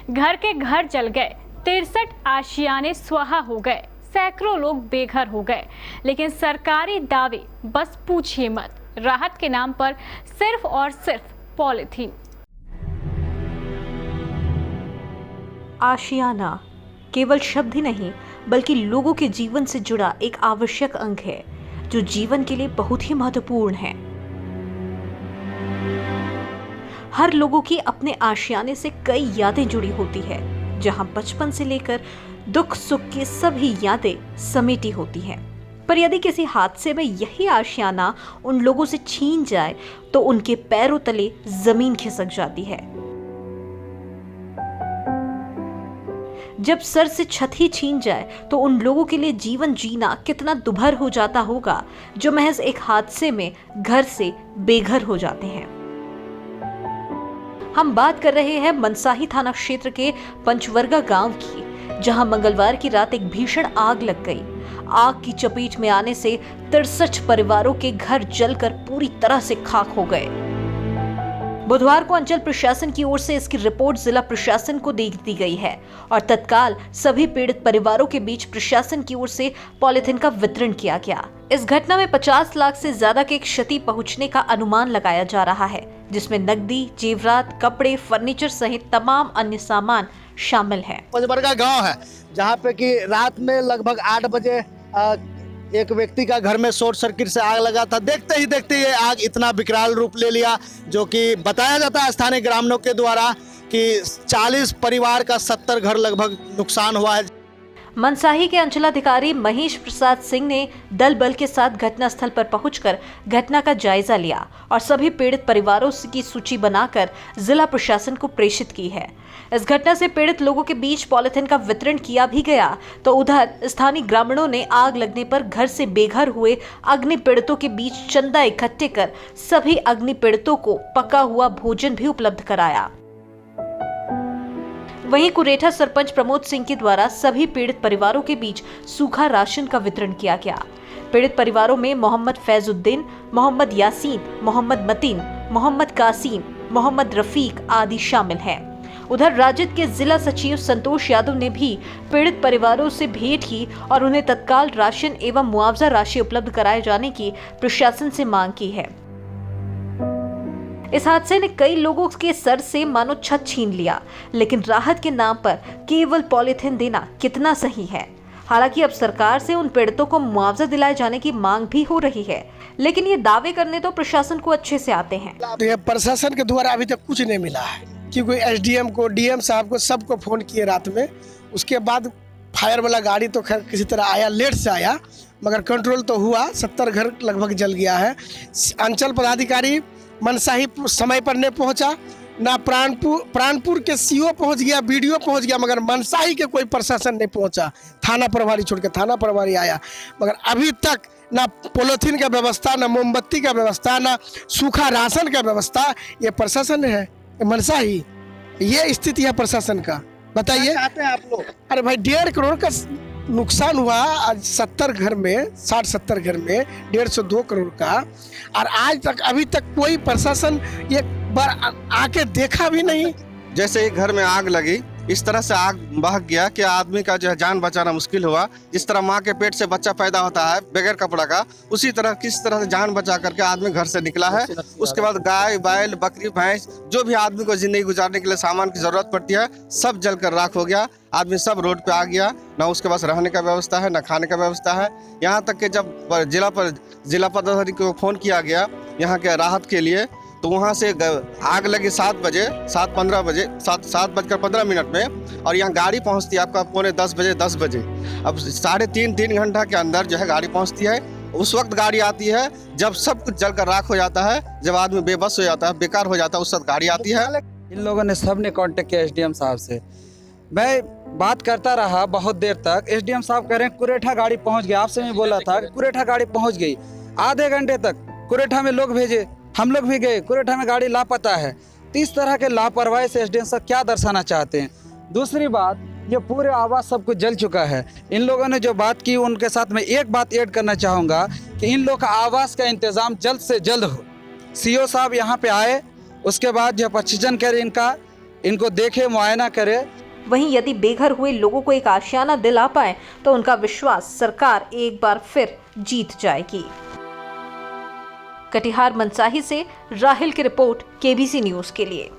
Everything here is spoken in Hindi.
घर के घर जल गए, 63 आशियाने स्वाहा हो गए, सैकड़ों लोग बेघर हो गए। लेकिन सरकारी दावे बस पूछिए मत, राहत के नाम पर सिर्फ और सिर्फ पॉलिथीन। आशियाना केवल शब्द ही नहीं बल्कि लोगों के जीवन से जुड़ा एक आवश्यक अंग है जो जीवन के लिए बहुत ही महत्वपूर्ण है। हर लोगों की अपने आशियाने से कई यादें जुड़ी होती है, जहां बचपन से लेकर दुख सुख की सभी यादें समेटी होती हैं। पर यदि किसी हादसे में यही आशियाना उन लोगों से छीन जाए तो उनके पैरों तले जमीन खिसक जाती है। जब सर से छत ही छीन जाए तो उन लोगों के लिए जीवन जीना कितना दुभर हो जाता होगा जो महज एक हादसे में घर से बेघर हो जाते हैं। हम बात कर रहे हैं मनसाही थाना क्षेत्र के पंचवर्गा गांव की, जहां मंगलवार की रात एक भीषण आग लग गई। आग की चपेट में आने से 63 परिवारों के घर जलकर पूरी तरह से खाक हो गए। बुधवार को अंचल प्रशासन की ओर से इसकी रिपोर्ट जिला प्रशासन को दे दी गई है और तत्काल सभी पीड़ित परिवारों के बीच प्रशासन की ओर से पॉलिथीन का वितरण किया गया। इस घटना में 50 लाख से ज्यादा की क्षति पहुंचने का अनुमान लगाया जा रहा है, जिसमें नकदी, जेवरात, कपड़े, फर्नीचर सहित तमाम अन्य सामान शामिल है। पंचवर्गा गांव है जहां पे कि रात में लगभग 8 बजे एक व्यक्ति का घर में शॉर्ट सर्किट से आग लगा था। देखते ही देखते ये आग इतना विकराल रूप ले लिया, जो कि बताया जाता है स्थानीय ग्रामीणों के द्वारा कि 40 परिवार का 70 घर लगभग नुकसान हुआ है। मनसाही के अंचलाधिकारी महेश प्रसाद सिंह ने दल बल के साथ घटनास्थल पर पहुंचकर घटना का जायजा लिया और सभी पीड़ित परिवारों की सूची बनाकर जिला प्रशासन को प्रेषित की है। इस घटना से पीड़ित लोगों के बीच पॉलिथीन का वितरण किया भी गया, तो उधर स्थानीय ग्रामीणों ने आग लगने पर घर से बेघर हुए अग्नि पीड़ितों के बीच चंदा इकट्ठे कर सभी अग्नि पीड़ितों को पका हुआ भोजन भी उपलब्ध कराया। वहीं कुरेठा सरपंच प्रमोद सिंह के द्वारा सभी पीड़ित परिवारों के बीच सूखा राशन का वितरण किया गया। पीड़ित परिवारों में मोहम्मद फैजुद्दीन, मोहम्मद यासीन, मोहम्मद मतीन, मोहम्मद कासिम, मोहम्मद रफीक आदि शामिल हैं। उधर राजद के जिला सचिव संतोष यादव ने भी पीड़ित परिवारों से भेंट की और उन्हें तत्काल राशन एवं मुआवजा राशि उपलब्ध कराए जाने की प्रशासन से मांग की है। इस हादसे ने कई लोगों के सर से मानो छत छीन लिया, लेकिन राहत के नाम पर केवल पॉलिथीन देना कितना सही है? हालांकि अब सरकार से उन पीड़ितों को मुआवजा दिलाए जाने की मांग भी हो रही है, लेकिन ये दावे करने तो प्रशासन को अच्छे से आते हैं। ये प्रशासन के द्वारा अभी तक कुछ नहीं मिला है, क्योंकि एसडीएम को, डीएम साहब को, सबको फोन किए रात में। उसके बाद फायर वाला गाड़ी तो खैर किसी तरह आया, लेट से आया, मगर कंट्रोल तो हुआ। 70 घर लगभग जल गया है। अंचल पदाधिकारी मनसाही समय पर नहीं पहुंचा, ना प्राणपुर के सीओ पहुंच गया, बीडीओ पहुंच गया, मगर मनसाही के कोई प्रशासन नहीं पहुंचा। थाना प्रभारी छोड़ के थाना प्रभारी आया, मगर अभी तक ना पॉलिथीन का व्यवस्था, ना मोमबत्ती का व्यवस्था, ना सूखा राशन का व्यवस्था। ये प्रशासन है मनसाही, ये स्थिति है प्रशासन का। बताइए चाहते हैं आप लोग? अरे भाई 1.5 करोड़ का नुकसान हुआ आज 70 घर में, 60-70 घर में 150 से 2 करोड़ का, और आज तक अभी तक कोई प्रशासन एक बार आके देखा भी नहीं। जैसे ही घर में आग लगी, इस तरह से आग बह गया कि आदमी का जो है जान बचाना मुश्किल हुआ। जिस तरह माँ के पेट से बच्चा पैदा होता है बगैर कपड़ा का, उसी तरह किस तरह से जान बचा करके आदमी घर से निकला है। उसके बाद गाय, बैल, बकरी, भैंस, जो भी आदमी को जिंदगी गुजारने के लिए सामान की जरूरत पड़ती है, सब जलकर राख हो गया। आदमी सब रोड पे आ गया, ना उसके पास रहने का व्यवस्था है, ना खाने का व्यवस्था है। यहाँ तक कि जब जिला पदाधिकारी को फोन किया गया यहाँ के राहत के लिए, तो वहाँ से आग लगी 7 बजे, 7:15 बजे, 7:15 में, और यहाँ गाड़ी पहुँचती है आपका 9:45 बजे। अब 3.5 घंटा के अंदर जो है गाड़ी पहुँचती है। उस वक्त गाड़ी आती है जब सब कुछ जलकर राख हो जाता है, जब आदमी बेबस हो जाता है, बेकार हो जाता है, उस वक्त गाड़ी आती है। इन लोगों ने सब ने कांटेक्ट किया एसडीएम साहब से। मैं बात करता रहा बहुत देर तक। एसडीएम साहब कह रहे हैं कुरेठा गाड़ी पहुँच गया। आपसे मैं बोला था कुरेठा गाड़ी पहुँच गई। आधे घंटे तक कुरेठा में लोग भेजे, हम लोग भी गए, कुरेठा में गाड़ी लापता है। तो इस तरह के लापरवाही से एसडीएम साहब क्या दर्शाना चाहते हैं? दूसरी बात, ये पूरे आवास सब कुछ जल चुका है। इन लोगों ने जो बात की उनके साथ मैं एक बात ऐड करना चाहूँगा कि इन लोग का आवास का इंतज़ाम जल्द से जल्द हो। सीओ साहब यहाँ पे आए, उसके बाद जो 25 जन कह रहे इनका इनको देखे, मुआयना करे। वहीं यदि बेघर हुए लोगों को एक आशियाना दिला पाए तो उनका विश्वास सरकार एक बार फिर जीत जाएगी। कटिहार मनसाही से राहिल की रिपोर्ट, केबीसी न्यूज के लिए।